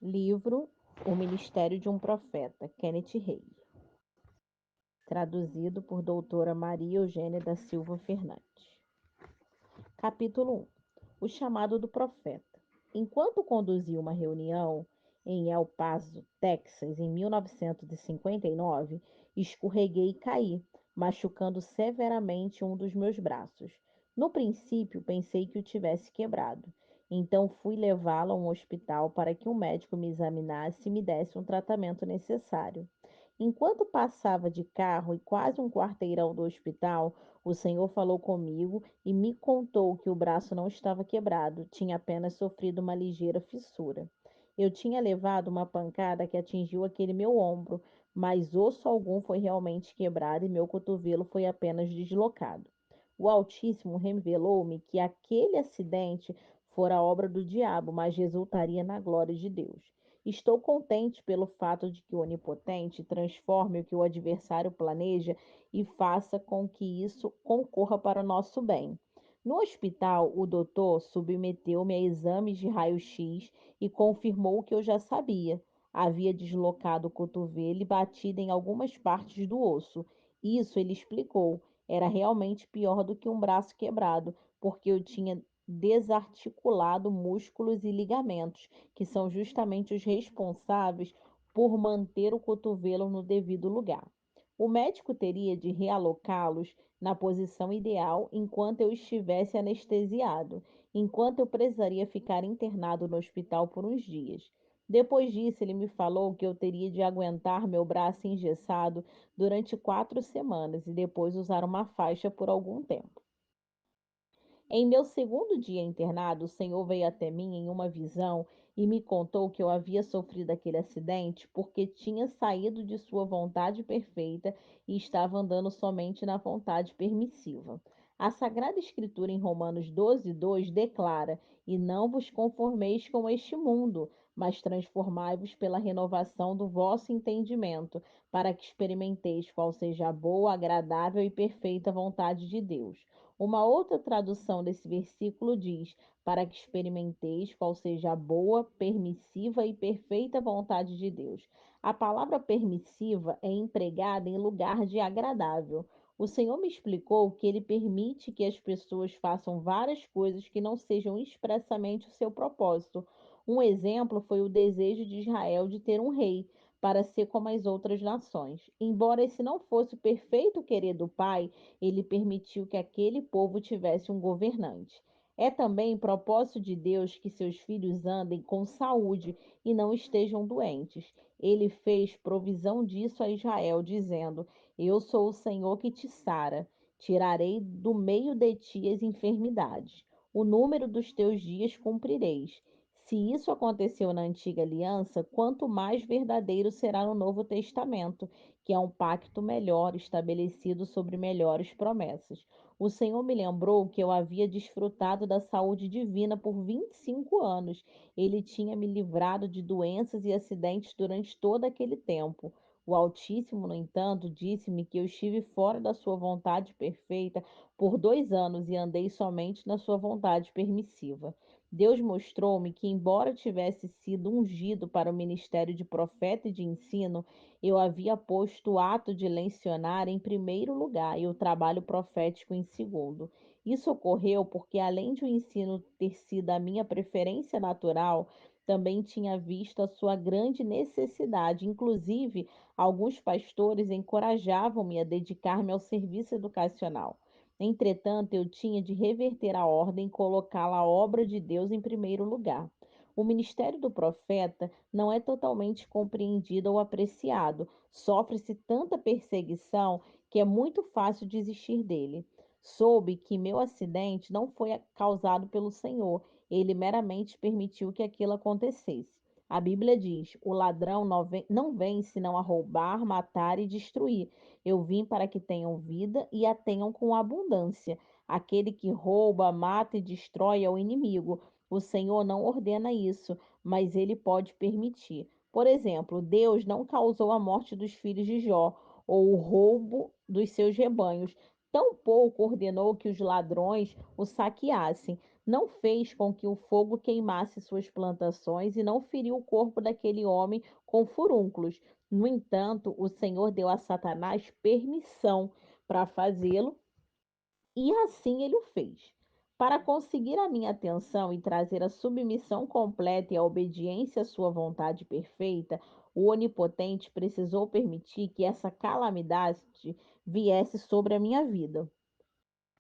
Livro O Ministério de um Profeta, Kenneth Reid. Traduzido por doutora Maria Eugênia da Silva Fernandes. Capítulo 1. O chamado do profeta. Enquanto conduzia uma reunião em El Paso, Texas, em 1959, escorreguei e caí, machucando severamente um dos meus braços. No princípio, pensei que o tivesse quebrado. Então fui levá-lo a um hospital para que um médico me examinasse e me desse um tratamento necessário. Enquanto passava de carro e quase um quarteirão do hospital, o Senhor falou comigo e me contou que o braço não estava quebrado, tinha apenas sofrido uma ligeira fissura. Eu tinha levado uma pancada que atingiu aquele meu ombro, mas osso algum foi realmente quebrado e meu cotovelo foi apenas deslocado. O Altíssimo revelou-me que aquele acidente fora obra do diabo, mas resultaria na glória de Deus. Estou contente pelo fato de que o Onipotente transforme o que o adversário planeja e faça com que isso concorra para o nosso bem. No hospital, o doutor submeteu-me a exames de raio-x e confirmou o que eu já sabia. Havia deslocado o cotovelo e batido em algumas partes do osso. Isso, ele explicou, era realmente pior do que um braço quebrado, porque eu tinha desarticulado músculos e ligamentos, que são justamente os responsáveis por manter o cotovelo no devido lugar. O médico teria de realocá-los na posição ideal enquanto eu estivesse anestesiado, enquanto eu precisaria ficar internado no hospital por uns dias. Depois disso, ele me falou que eu teria de aguentar meu braço engessado durante 4 semanas e depois usar uma faixa por algum tempo. Em meu segundo dia internado, o Senhor veio até mim em uma visão e me contou que eu havia sofrido aquele acidente porque tinha saído de sua vontade perfeita e estava andando somente na vontade permissiva. A Sagrada Escritura em Romanos 12:2 declara: "E não vos conformeis com este mundo, mas transformai-vos pela renovação do vosso entendimento, para que experimenteis qual seja a boa, agradável e perfeita vontade de Deus." Uma outra tradução desse versículo diz: "Para que experimenteis qual seja a boa, permissiva e perfeita vontade de Deus." A palavra permissiva é empregada em lugar de agradável. O Senhor me explicou que ele permite que as pessoas façam várias coisas que não sejam expressamente o seu propósito. Um exemplo foi o desejo de Israel de ter um rei, para ser como as outras nações. Embora esse não fosse o perfeito querer do Pai, ele permitiu que aquele povo tivesse um governante. É também propósito de Deus que seus filhos andem com saúde e não estejam doentes. Ele fez provisão disso a Israel, dizendo: "Eu sou o Senhor que te sara, tirarei do meio de ti as enfermidades. O número dos teus dias cumprireis." Se isso aconteceu na antiga aliança, quanto mais verdadeiro será no Novo Testamento, que é um pacto melhor, estabelecido sobre melhores promessas. O Senhor me lembrou que eu havia desfrutado da saúde divina por 25 anos. Ele tinha me livrado de doenças e acidentes durante todo aquele tempo. O Altíssimo, no entanto, disse-me que eu estive fora da sua vontade perfeita por 2 anos e andei somente na sua vontade permissiva. Deus mostrou-me que, embora tivesse sido ungido para o ministério de profeta e de ensino, eu havia posto o ato de lecionar em primeiro lugar e o trabalho profético em segundo. Isso ocorreu porque, além de o ensino ter sido a minha preferência natural, também tinha visto a sua grande necessidade. Inclusive, alguns pastores encorajavam-me a dedicar-me ao serviço educacional. Entretanto, eu tinha de reverter a ordem e colocá-la a obra de Deus em primeiro lugar. O ministério do profeta não é totalmente compreendido ou apreciado. Sofre-se tanta perseguição que é muito fácil desistir dele. Soube que meu acidente não foi causado pelo Senhor, ele meramente permitiu que aquilo acontecesse. A Bíblia diz: "O ladrão não vem senão a roubar, matar e destruir. Eu vim para que tenham vida e a tenham com abundância." Aquele que rouba, mata e destrói é o inimigo. O Senhor não ordena isso, mas ele pode permitir. Por exemplo, Deus não causou a morte dos filhos de Jó ou o roubo dos seus rebanhos. Tampouco ordenou que os ladrões o saqueassem. não fez com que o fogo queimasse suas plantações e não feriu o corpo daquele homem com furúnculos. No entanto, o Senhor deu a Satanás permissão para fazê-lo e assim ele o fez. Para conseguir a minha atenção e trazer a submissão completa e a obediência à sua vontade perfeita, o Onipotente precisou permitir que essa calamidade viesse sobre a minha vida.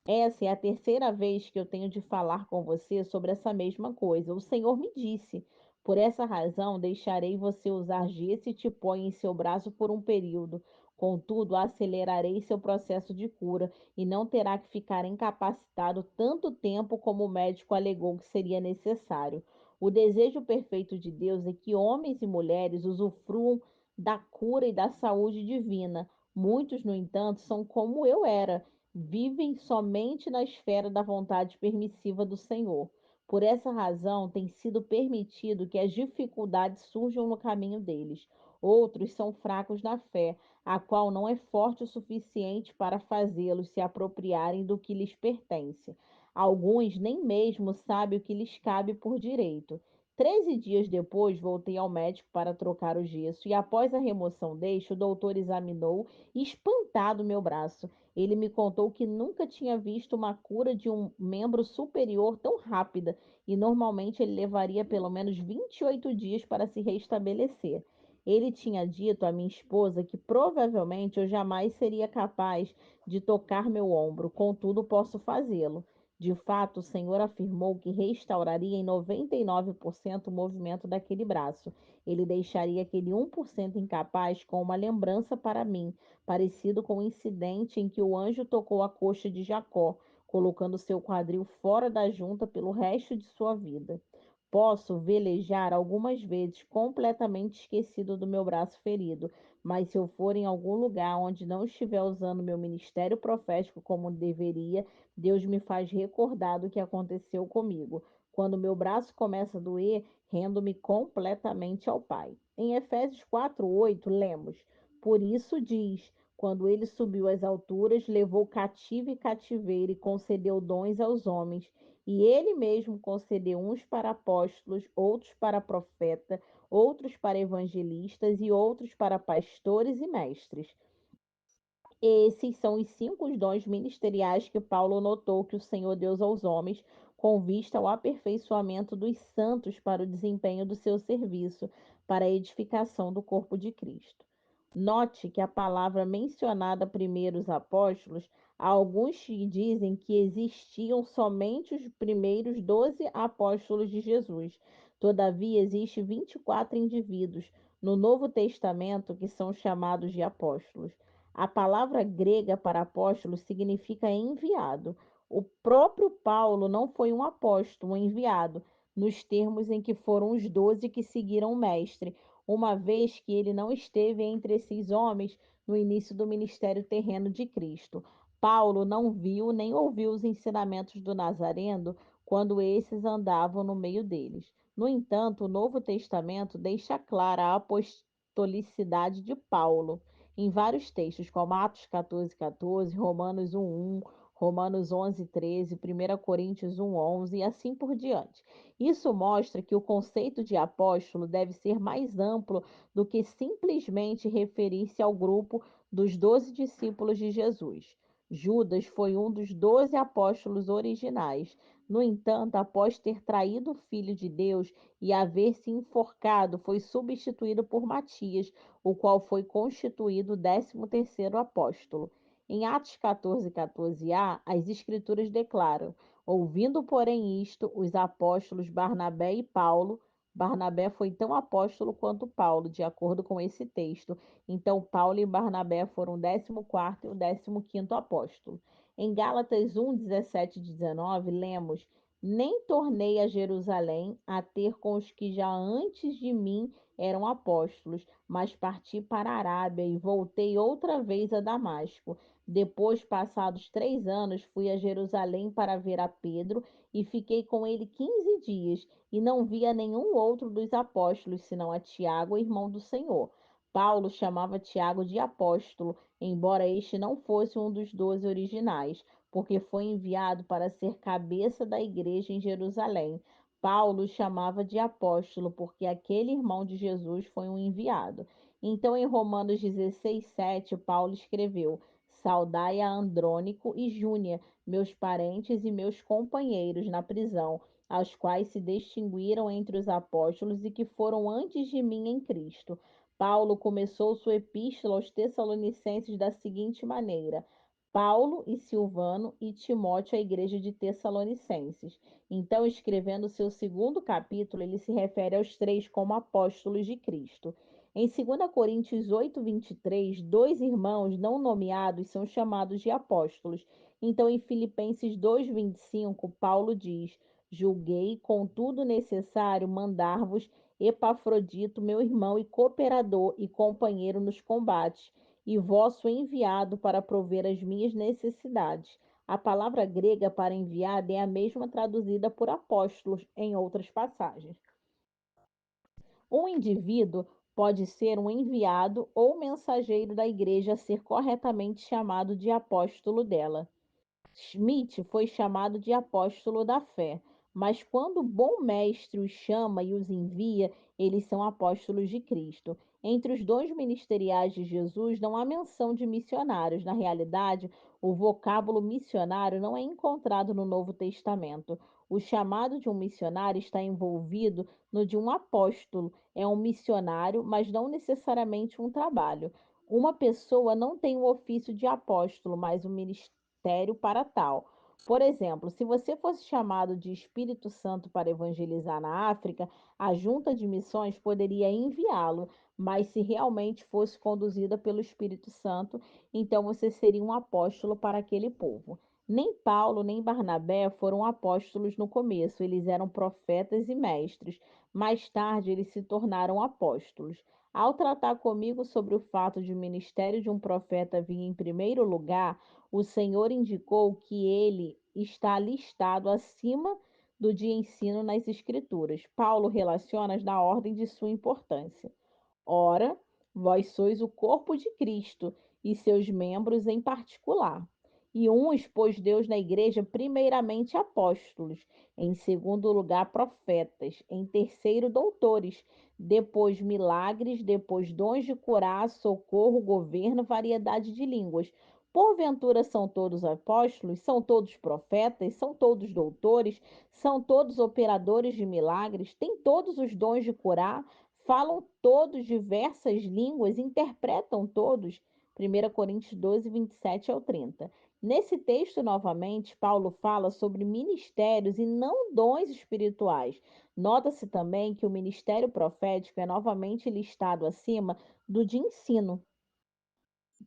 Essa é a terceira vez que eu tenho de falar com você sobre essa mesma coisa. O Senhor me disse: por essa razão, deixarei você usar gesso e te põe em seu braço por um período. Contudo, acelerarei seu processo de cura e não terá que ficar incapacitado tanto tempo como o médico alegou que seria necessário. O desejo perfeito de Deus é que homens e mulheres usufruam da cura e da saúde divina. Muitos, no entanto, são como eu era, vivem somente na esfera da vontade permissiva do Senhor. Por essa razão, tem sido permitido que as dificuldades surjam no caminho deles. Outros são fracos na fé, a qual não é forte o suficiente para fazê-los se apropriarem do que lhes pertence. Alguns nem mesmo sabem o que lhes cabe por direito. 13 dias depois, voltei ao médico para trocar o gesso e, após a remoção deste, o doutor examinou espantado meu braço. Ele me contou que nunca tinha visto uma cura de um membro superior tão rápida e normalmente ele levaria pelo menos 28 dias para se restabelecer. Ele tinha dito à minha esposa que provavelmente eu jamais seria capaz de tocar meu ombro, contudo posso fazê-lo. De fato, o Senhor afirmou que restauraria em 99% o movimento daquele braço. Ele deixaria aquele 1% incapaz com uma lembrança para mim, parecido com o incidente em que o anjo tocou a coxa de Jacó, colocando seu quadril fora da junta pelo resto de sua vida. Posso velejar algumas vezes completamente esquecido do meu braço ferido, mas se eu for em algum lugar onde não estiver usando meu ministério profético como deveria, Deus me faz recordar do que aconteceu comigo. Quando meu braço começa a doer, rendo-me completamente ao Pai. Em Efésios 4:8, lemos: por isso diz: quando ele subiu às alturas, levou cativo e cativeiro e concedeu dons aos homens. E ele mesmo concedeu uns para apóstolos, outros para profeta, outros para evangelistas e outros para pastores e mestres. Esses são os 5 dons ministeriais que Paulo notou que o Senhor deu aos homens, com vista ao aperfeiçoamento dos santos para o desempenho do seu serviço, para a edificação do corpo de Cristo. Note que a palavra mencionada primeiro os apóstolos, há alguns que dizem que existiam somente os primeiros 12 apóstolos de Jesus. Todavia, existem 24 indivíduos no Novo Testamento que são chamados de apóstolos. A palavra grega para apóstolo significa enviado. O próprio Paulo não foi um apóstolo, um enviado, nos termos em que foram os 12 que seguiram o Mestre, uma vez que ele não esteve entre esses homens no início do ministério terreno de Cristo. Paulo não viu nem ouviu os ensinamentos do Nazareno quando esses andavam no meio deles. No entanto, o Novo Testamento deixa clara a apostolicidade de Paulo em vários textos, como Atos 14:14, Romanos 1:1, Romanos 11:13, 1 Coríntios 1:11 e assim por diante. Isso mostra que o conceito de apóstolo deve ser mais amplo do que simplesmente referir-se ao grupo dos 12 discípulos de Jesus. Judas foi um dos 12 apóstolos originais. No entanto, após ter traído o Filho de Deus e haver se enforcado, foi substituído por Matias, o qual foi constituído o 13º apóstolo. Em Atos 14:14a, as Escrituras declaram: ouvindo, porém, isto, os apóstolos Barnabé e Paulo, Barnabé foi tão apóstolo quanto Paulo, de acordo com esse texto. Então, Paulo e Barnabé foram o 14º e o 15º apóstolo. Em Gálatas 1:17 e 19, lemos: nem tornei a Jerusalém a ter com os que já antes de mim eram apóstolos, mas parti para a Arábia e voltei outra vez a Damasco. Depois, passados 3 anos, fui a Jerusalém para ver a Pedro e fiquei com ele 15 dias, e não via nenhum outro dos apóstolos, senão a Tiago, irmão do Senhor. Paulo chamava Tiago de apóstolo, embora este não fosse um dos 12 originais. porque foi enviado para ser cabeça da igreja em Jerusalém. Paulo o chamava de apóstolo, porque aquele irmão de Jesus foi um enviado. Então, em Romanos 16, 7, Paulo escreveu: Saudai a Andrônico e Júnia, meus parentes e meus companheiros na prisão, aos quais se distinguiram entre os apóstolos e que foram antes de mim em Cristo. Paulo começou sua epístola aos Tessalonicenses da seguinte maneira: Paulo e Silvano e Timóteo à igreja de Tessalonicenses. Então, escrevendo seu segundo capítulo, ele se refere aos três como apóstolos de Cristo. Em 2 Coríntios 8, 23, dois irmãos não nomeados são chamados de apóstolos. Então, em Filipenses 2, 25, Paulo diz: Julguei, contudo, necessário mandar-vos Epafrodito, meu irmão e cooperador e companheiro nos combates, e vosso enviado para prover as minhas necessidades. A palavra grega para enviado é a mesma traduzida por apóstolos em outras passagens. Um indivíduo pode ser um enviado ou mensageiro da igreja a ser corretamente chamado de apóstolo dela. Schmidt foi chamado de apóstolo da fé, mas quando o bom mestre os chama e os envia, eles são apóstolos de Cristo. Entre os dons ministeriais de Jesus não há menção de missionários. Na realidade, o vocábulo missionário não é encontrado no Novo Testamento. O chamado de um missionário está envolvido no de um apóstolo. É um missionário, mas não necessariamente um trabalho. Uma pessoa não tem o ofício de apóstolo, mas o ministério para tal. Por exemplo, se você fosse chamado de Espírito Santo para evangelizar na África, a junta de missões poderia enviá-lo, mas se realmente fosse conduzida pelo Espírito Santo, então você seria um apóstolo para aquele povo. Nem Paulo nem Barnabé foram apóstolos no começo, eles eram profetas e mestres. Mais tarde, eles se tornaram apóstolos. Ao tratar comigo sobre o fato de o ministério de um profeta vir em primeiro lugar, o Senhor indicou que ele está listado acima do de ensino nas Escrituras. Paulo relaciona na ordem de sua importância. Ora, vós sois o corpo de Cristo e seus membros em particular. E uns pôs Deus na igreja, primeiramente apóstolos, em segundo lugar profetas, em terceiro doutores, depois milagres, depois dons de curar, socorro, governo, variedade de línguas. Porventura são todos apóstolos, são todos profetas, são todos doutores, são todos operadores de milagres, têm todos os dons de curar, falam todos diversas línguas, interpretam todos. 1 Coríntios 12, 27 ao 30. Nesse texto, novamente, Paulo fala sobre ministérios e não dons espirituais. Nota-se também que o ministério profético é novamente listado acima do de ensino.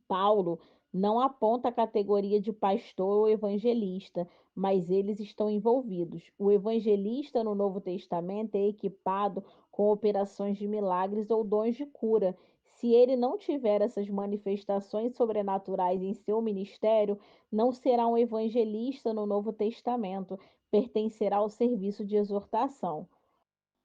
Paulo não aponta a categoria de pastor ou evangelista, mas eles estão envolvidos. O evangelista no Novo Testamento é equipado com operações de milagres ou dons de cura. Se ele não tiver essas manifestações sobrenaturais em seu ministério, não será um evangelista no Novo Testamento, pertencerá ao serviço de exortação.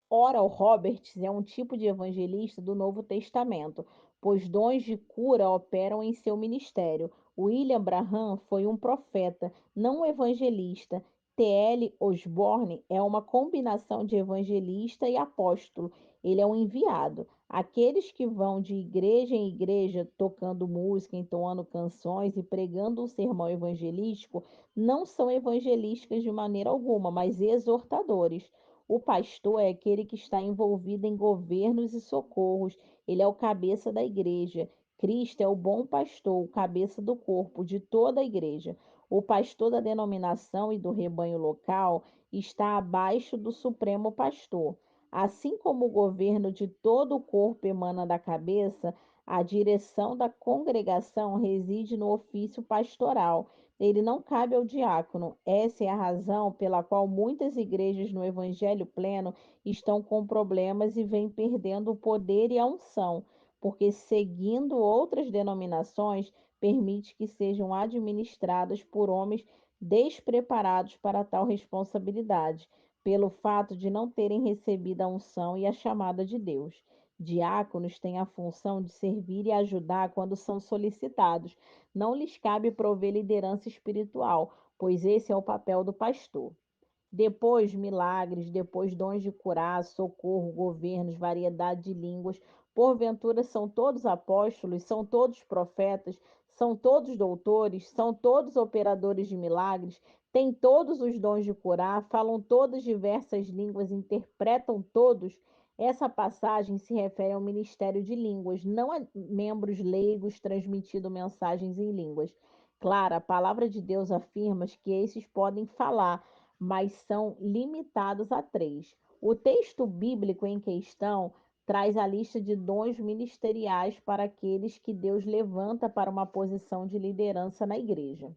Oral Roberts é um tipo de evangelista do Novo Testamento, pois dons de cura operam em seu ministério. William Branham foi um profeta, não um evangelista. T.L. Osborne é uma combinação de evangelista e apóstolo. Ele é um enviado. Aqueles que vão de igreja em igreja tocando música, entoando canções e pregando um sermão evangelístico não são evangelísticas de maneira alguma, mas exortadores. O pastor é aquele que está envolvido em governos e socorros. Ele é o cabeça da igreja. Cristo é o bom pastor, o cabeça do corpo de toda a igreja. O pastor da denominação e do rebanho local está abaixo do supremo pastor. Assim como o governo de todo o corpo emana da cabeça, a direção da congregação reside no ofício pastoral. Ele não cabe ao diácono. Essa é a razão pela qual muitas igrejas no Evangelho pleno estão com problemas e vêm perdendo o poder e a unção, porque seguindo outras denominações permite que sejam administradas por homens despreparados para tal responsabilidade, pelo fato de não terem recebido a unção e a chamada de Deus. Diáconos têm a função de servir e ajudar quando são solicitados. Não lhes cabe prover liderança espiritual, pois esse é o papel do pastor. Depois milagres, depois dons de curar, socorro, governos, variedade de línguas. Porventura são todos apóstolos, são todos profetas, são todos doutores, são todos operadores de milagres, têm todos os dons de curar, falam todas diversas línguas, interpretam todos. Essa passagem se refere ao ministério de línguas, não a membros leigos transmitindo mensagens em línguas. Claro, a palavra de Deus afirma que esses podem falar, mas são limitados a três. O texto bíblico em questão traz a lista de dons ministeriais para aqueles que Deus levanta para uma posição de liderança na igreja.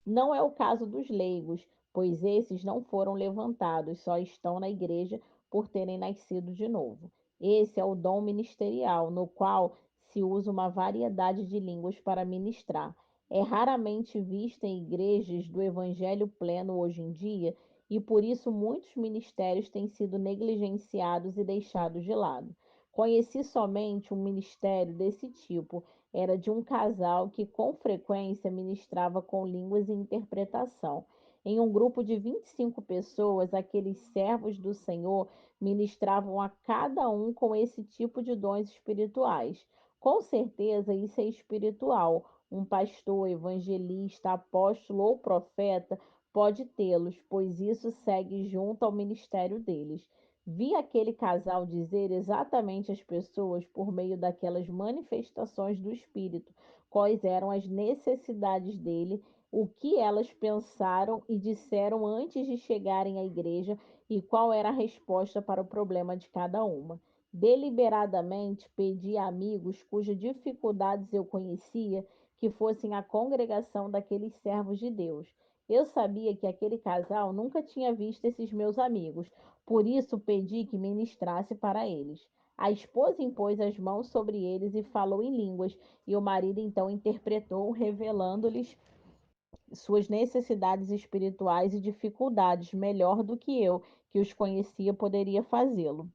Não é o caso dos leigos, pois esses não foram levantados, só estão na igreja por terem nascido de novo. Esse é o dom ministerial, no qual se usa uma variedade de línguas para ministrar. É raramente visto em igrejas do evangelho pleno hoje em dia, e por isso muitos ministérios têm sido negligenciados e deixados de lado. Conheci somente um ministério desse tipo, era de um casal que com frequência ministrava com línguas e interpretação. Em um grupo de 25 pessoas, aqueles servos do Senhor ministravam a cada um com esse tipo de dons espirituais. Com certeza isso é espiritual. Um pastor, evangelista, apóstolo ou profeta pode tê-los, pois isso segue junto ao ministério deles. Vi aquele casal dizer exatamente às pessoas, por meio daquelas manifestações do Espírito, quais eram as necessidades dele, o que elas pensaram e disseram antes de chegarem à igreja e qual era a resposta para o problema de cada uma. Deliberadamente pedi a amigos cujas dificuldades eu conhecia que fossem à congregação daqueles servos de Deus. Eu sabia que aquele casal nunca tinha visto esses meus amigos, por isso pedi que ministrasse para eles. A esposa impôs as mãos sobre eles e falou em línguas, e o marido então interpretou, revelando-lhes suas necessidades espirituais e dificuldades melhor do que eu, que os conhecia, poderia fazê-lo.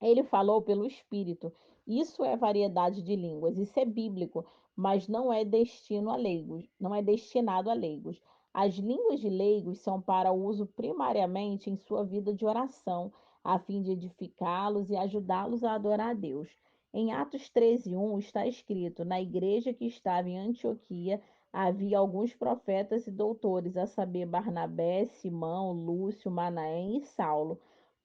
Ele falou pelo Espírito. Isso é variedade de línguas, isso é bíblico, mas não é destino a leigos, não é destinado a leigos. As línguas de leigos são para uso primariamente em sua vida de oração, a fim de edificá-los e ajudá-los a adorar a Deus. Em Atos 13:1 está escrito: na igreja que estava em Antioquia havia alguns profetas e doutores, a saber, Barnabé, Simão, Lúcio, Manaém e Saulo.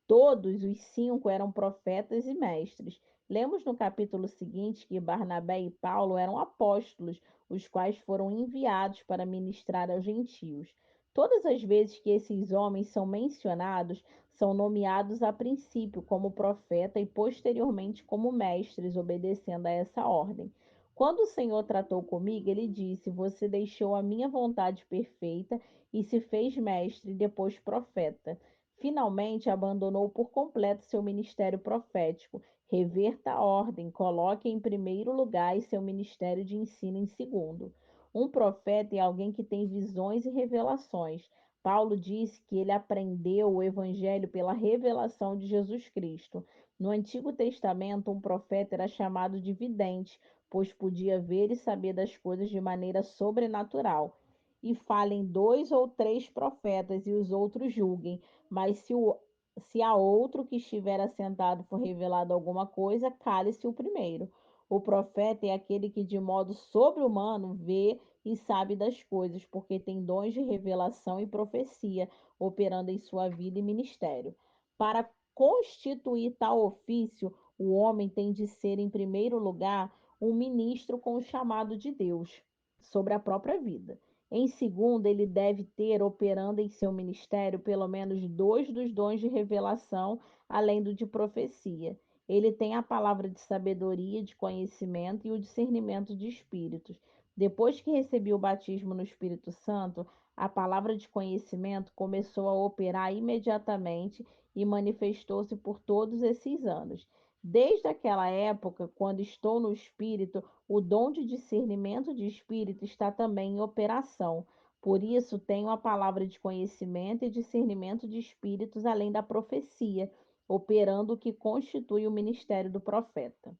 Todos os cinco eram profetas e mestres. Lemos no capítulo seguinte que Barnabé e Paulo eram apóstolos, os quais foram enviados para ministrar aos gentios. Todas as vezes que esses homens são mencionados, são nomeados a princípio como profeta e posteriormente como mestres, obedecendo a essa ordem. Quando o Senhor tratou comigo, ele disse: Você deixou a minha vontade perfeita e se fez mestre e depois profeta. Finalmente abandonou por completo seu ministério profético. Reverta a ordem, coloque em primeiro lugar e seu ministério de ensino em segundo. Um profeta é alguém que tem visões e revelações. Paulo disse que ele aprendeu o evangelho pela revelação de Jesus Cristo. No Antigo Testamento, um profeta era chamado de vidente, pois podia ver e saber das coisas de maneira sobrenatural. E falem dois ou três profetas e os outros julguem, mas se a outro que estiver assentado for revelado alguma coisa, cale-se o primeiro. O profeta é aquele que, de modo sobre-humano, vê e sabe das coisas, porque tem dons de revelação e profecia operando em sua vida e ministério. Para constituir tal ofício, o homem tem de ser, em primeiro lugar, um ministro com o chamado de Deus sobre a própria vida. Em segundo, ele deve ter, operando em seu ministério, pelo menos dois dos dons de revelação, além do de profecia. Ele tem a palavra de sabedoria, de conhecimento e o discernimento de espíritos. Depois que recebeu o batismo no Espírito Santo, a palavra de conhecimento começou a operar imediatamente e manifestou-se por todos esses anos. Desde aquela época, quando estou no Espírito, o dom de discernimento de espírito está também em operação. Por isso, tenho a palavra de conhecimento e discernimento de espíritos, além da profecia, operando o que constitui o ministério do profeta.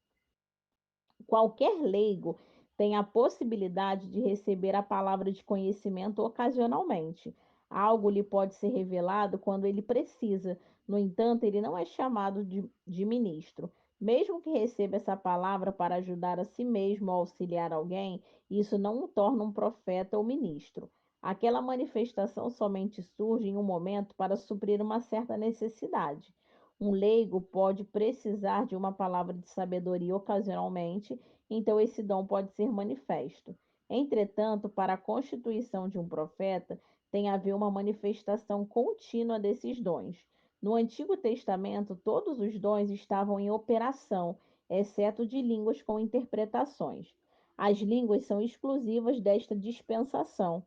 Qualquer leigo tem a possibilidade de receber a palavra de conhecimento ocasionalmente. Algo lhe pode ser revelado quando ele precisa. No entanto, ele não é chamado de ministro. Mesmo que receba essa palavra para ajudar a si mesmo ou auxiliar alguém, isso não o torna um profeta ou ministro. Aquela manifestação somente surge em um momento para suprir uma certa necessidade. Um leigo pode precisar de uma palavra de sabedoria ocasionalmente, então esse dom pode ser manifesto. Entretanto, para a constituição de um profeta, tem a haver uma manifestação contínua desses dons. No Antigo Testamento, todos os dons estavam em operação, exceto de línguas com interpretações. As línguas são exclusivas desta dispensação.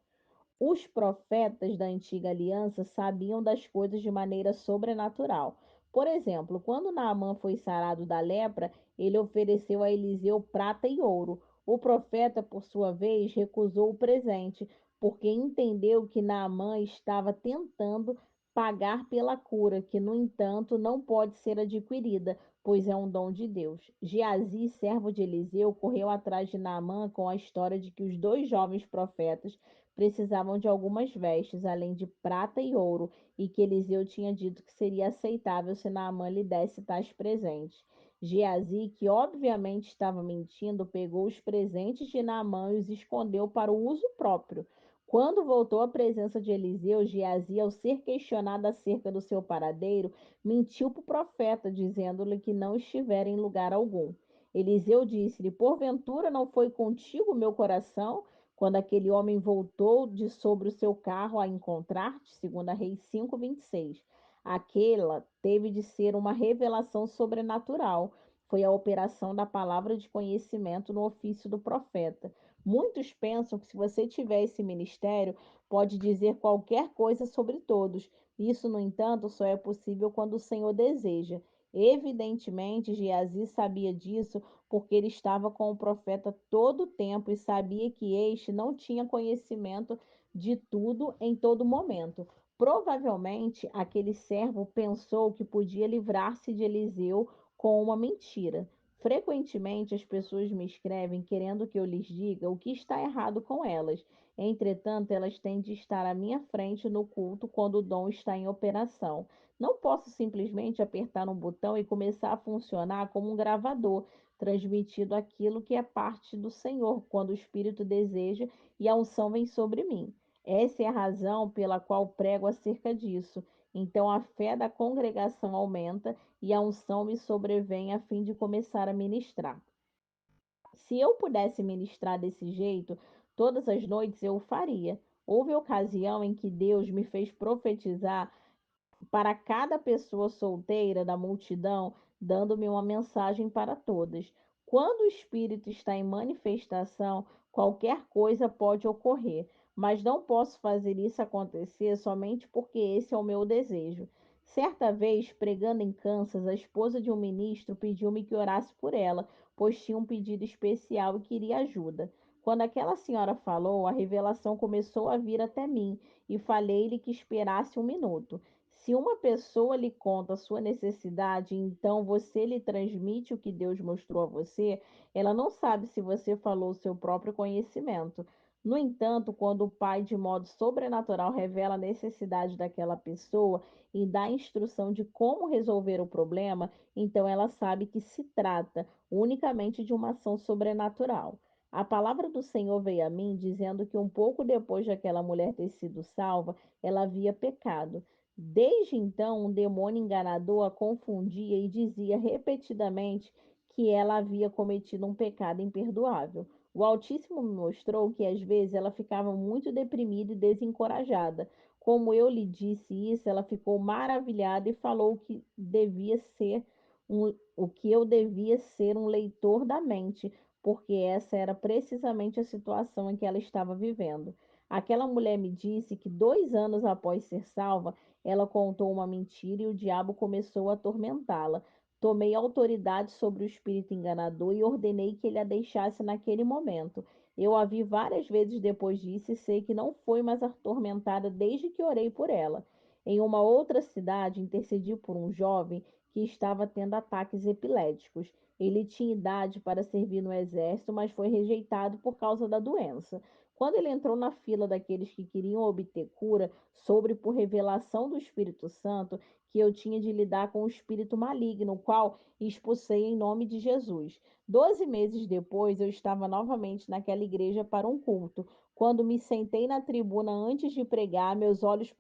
Os profetas da antiga aliança sabiam das coisas de maneira sobrenatural. Por exemplo, quando Naamã foi sarado da lepra, ele ofereceu a Eliseu prata e ouro. O profeta, por sua vez, recusou o presente, porque entendeu que Naamã estava tentando pagar pela cura, que, no entanto, não pode ser adquirida, pois é um dom de Deus. Geazi, servo de Eliseu, correu atrás de Naamã com a história de que os dois jovens profetas precisavam de algumas vestes, além de prata e ouro, e que Eliseu tinha dito que seria aceitável se Naamã lhe desse tais presentes. Geazi, que obviamente estava mentindo, pegou os presentes de Naamã e os escondeu para o uso próprio. Quando voltou à presença de Eliseu, Geazi, ao ser questionado acerca do seu paradeiro, mentiu para o profeta, dizendo-lhe que não estivera em lugar algum. Eliseu disse-lhe: Porventura não foi contigo o meu coração quando aquele homem voltou de sobre o seu carro a encontrar-te, segundo Reis 5:26. Aquela teve de ser uma revelação sobrenatural. Foi a operação da palavra de conhecimento no ofício do profeta. Muitos pensam que se você tiver esse ministério, pode dizer qualquer coisa sobre todos. Isso, no entanto, só é possível quando o Senhor deseja. Evidentemente, Geazi sabia disso porque ele estava com o profeta todo o tempo e sabia que este não tinha conhecimento de tudo em todo momento. Provavelmente, aquele servo pensou que podia livrar-se de Eliseu com uma mentira. Frequentemente, as pessoas me escrevem querendo que eu lhes diga o que está errado com elas. Entretanto, elas têm de estar à minha frente no culto quando o dom está em operação. Não posso simplesmente apertar um botão e começar a funcionar como um gravador transmitido aquilo que é parte do Senhor, quando o Espírito deseja e a unção vem sobre mim. Essa é a razão pela qual prego acerca disso. Então a fé da congregação aumenta e a unção me sobrevém a fim de começar a ministrar. Se eu pudesse ministrar desse jeito, todas as noites eu o faria. Houve ocasião em que Deus me fez profetizar para cada pessoa solteira da multidão, dando-me uma mensagem para todas. Quando o Espírito está em manifestação, qualquer coisa pode ocorrer, mas não posso fazer isso acontecer somente porque esse é o meu desejo. Certa vez, pregando em Kansas, a esposa de um ministro pediu-me que orasse por ela, pois tinha um pedido especial e queria ajuda. Quando aquela senhora falou, a revelação começou a vir até mim e falei-lhe que esperasse um minuto. Se uma pessoa lhe conta a sua necessidade, então você lhe transmite o que Deus mostrou a você, ela não sabe se você falou o seu próprio conhecimento. No entanto, quando o Pai, de modo sobrenatural, revela a necessidade daquela pessoa e dá instrução de como resolver o problema, então ela sabe que se trata unicamente de uma ação sobrenatural. A palavra do Senhor veio a mim dizendo que um pouco depois daquela mulher ter sido salva, ela havia pecado. Desde então, um demônio enganador a confundia e dizia repetidamente que ela havia cometido um pecado imperdoável. O Altíssimo me mostrou que às vezes ela ficava muito deprimida e desencorajada. Como eu lhe disse isso, ela ficou maravilhada e falou que eu devia ser um leitor da mente, porque essa era precisamente a situação em que ela estava vivendo. Aquela mulher me disse que 2 anos após ser salva, ela contou uma mentira e o diabo começou a atormentá-la. Tomei autoridade sobre o espírito enganador e ordenei que ele a deixasse naquele momento. Eu a vi várias vezes depois disso e sei que não foi mais atormentada desde que orei por ela. Em uma outra cidade, intercedi por um jovem que estava tendo ataques epiléticos. Ele tinha idade para servir no exército, mas foi rejeitado por causa da doença. Quando ele entrou na fila daqueles que queriam obter cura, soube por revelação do Espírito Santo que eu tinha de lidar com o espírito maligno, o qual expulsei em nome de Jesus. 12 meses depois, eu estava novamente naquela igreja para um culto. Quando me sentei na tribuna antes de pregar, meus olhos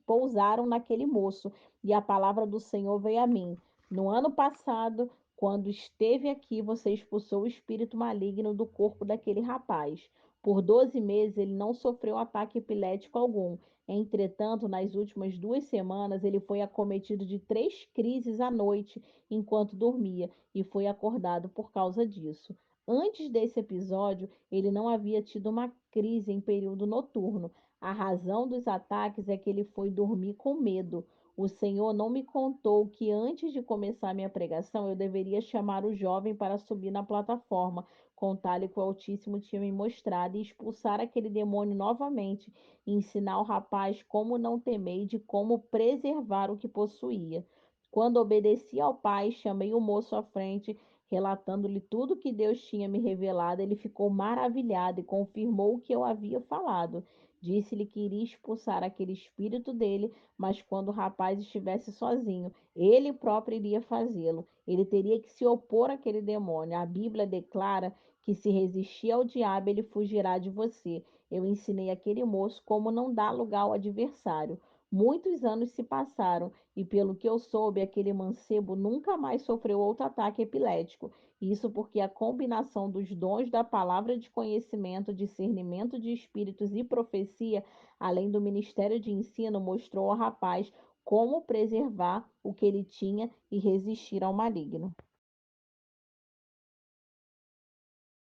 pousaram naquele moço e a palavra do Senhor veio a mim. No ano passado, quando esteve aqui, você expulsou o espírito maligno do corpo daquele rapaz. Por 12 meses, ele não sofreu ataque epilético algum. Entretanto, nas últimas 2 semanas, ele foi acometido de 3 crises à noite enquanto dormia e foi acordado por causa disso. Antes desse episódio, ele não havia tido uma crise em período noturno. A razão dos ataques é que ele foi dormir com medo. O Senhor não me contou que antes de começar minha pregação eu deveria chamar o jovem para subir na plataforma, contar-lhe que o Altíssimo tinha me mostrado e expulsar aquele demônio novamente, e ensinar o rapaz como não temer e de como preservar o que possuía. Quando obedeci ao pai, chamei o moço à frente, relatando-lhe tudo que Deus tinha me revelado. Ele ficou maravilhado e confirmou o que eu havia falado. Disse-lhe que iria expulsar aquele espírito dele, mas quando o rapaz estivesse sozinho, ele próprio iria fazê-lo. Ele teria que se opor àquele demônio. A Bíblia declara que se resistir ao diabo, ele fugirá de você. Eu ensinei aquele moço como não dar lugar ao adversário. Muitos anos se passaram e, pelo que eu soube, aquele mancebo nunca mais sofreu outro ataque epilético. Isso porque a combinação dos dons da palavra de conhecimento, discernimento de espíritos e profecia, além do ministério de ensino, mostrou ao rapaz como preservar o que ele tinha e resistir ao maligno.